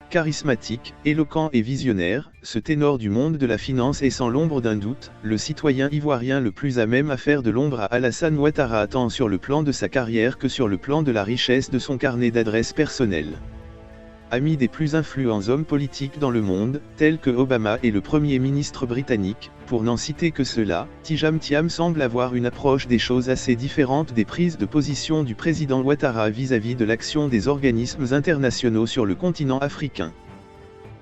Charismatique, éloquent et visionnaire, ce ténor du monde de la finance est sans l'ombre d'un doute, le citoyen ivoirien le plus à même à faire de l'ombre à Alassane Ouattara tant sur le plan de sa carrière que sur le plan de la richesse de son carnet d'adresses personnelles. Ami des plus influents hommes politiques dans le monde, tels que Obama et le Premier ministre britannique, pour n'en citer que ceux-là, Tijam Thiam semble avoir une approche des choses assez différente des prises de position du président Ouattara vis-à-vis de l'action des organismes internationaux sur le continent africain.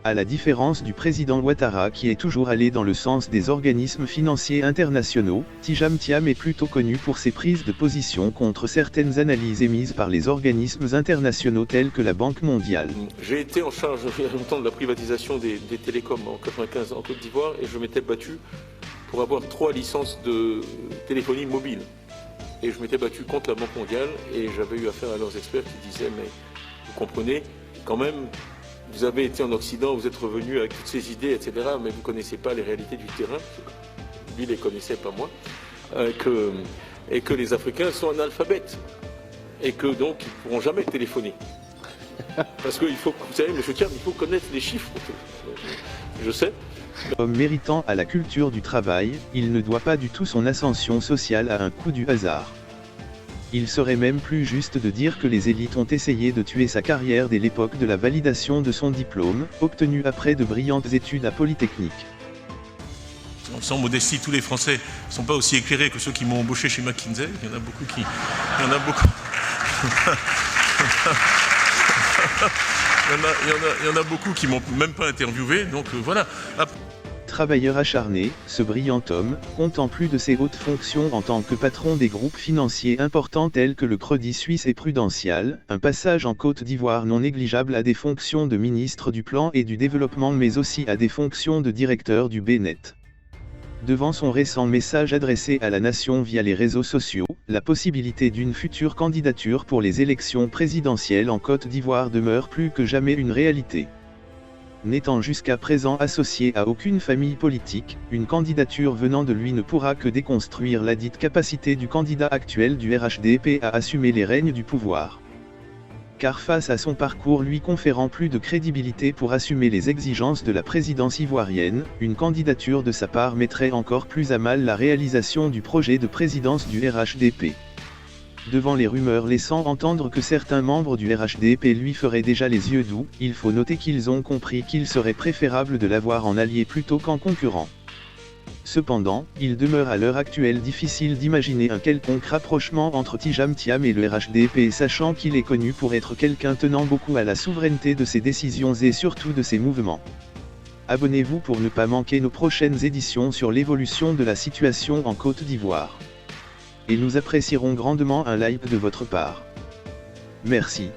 À la différence du président Ouattara qui est toujours allé dans le sens des organismes financiers internationaux, Tijam Thiam est plutôt connu pour ses prises de position contre certaines analyses émises par les organismes internationaux tels que la Banque mondiale. J'ai été en charge il y a longtemps de la privatisation des télécoms en 1995 en Côte d'Ivoire et je m'étais battu pour avoir 3 licences de téléphonie mobile. Et je m'étais battu contre la Banque mondiale et j'avais eu affaire à leurs experts qui disaient mais vous comprenez quand même. Vous avez été en Occident, vous êtes revenu avec toutes ces idées, etc., mais vous ne connaissez pas les réalités du terrain, lui les connaissait, pas moi, et que les Africains sont analphabètes, et que donc ils ne pourront jamais téléphoner. Parce qu'il faut, vous savez, M. Thiam, il faut connaître les chiffres. Je sais. Homme méritant à la culture du travail, il ne doit pas du tout son ascension sociale à un coup du hasard. Il serait même plus juste de dire que les élites ont essayé de tuer sa carrière dès l'époque de la validation de son diplôme, obtenu après de brillantes études à Polytechnique. Sans modestie, tous les Français ne sont pas aussi éclairés que ceux qui m'ont embauché chez McKinsey. Il y en a beaucoup qui... Il y en a beaucoup qui m'ont même pas interviewé, donc voilà. Travailleur acharné, ce brillant homme, compte en plus de ses hautes fonctions en tant que patron des groupes financiers importants tels que le Crédit Suisse et Prudential, un passage en Côte d'Ivoire non négligeable à des fonctions de ministre du Plan et du Développement mais aussi à des fonctions de directeur du BNet. Devant son récent message adressé à la nation via les réseaux sociaux, la possibilité d'une future candidature pour les élections présidentielles en Côte d'Ivoire demeure plus que jamais une réalité. N'étant jusqu'à présent associé à aucune famille politique, une candidature venant de lui ne pourra que déconstruire la dite capacité du candidat actuel du RHDP à assumer les rênes du pouvoir. Car face à son parcours lui conférant plus de crédibilité pour assumer les exigences de la présidence ivoirienne, une candidature de sa part mettrait encore plus à mal la réalisation du projet de présidence du RHDP. Devant les rumeurs laissant entendre que certains membres du RHDP lui feraient déjà les yeux doux, il faut noter qu'ils ont compris qu'il serait préférable de l'avoir en allié plutôt qu'en concurrent. Cependant, il demeure à l'heure actuelle difficile d'imaginer un quelconque rapprochement entre Tijam Thiam et le RHDP sachant qu'il est connu pour être quelqu'un tenant beaucoup à la souveraineté de ses décisions et surtout de ses mouvements. Abonnez-vous pour ne pas manquer nos prochaines éditions sur l'évolution de la situation en Côte d'Ivoire. Et nous apprécierons grandement un like de votre part. Merci.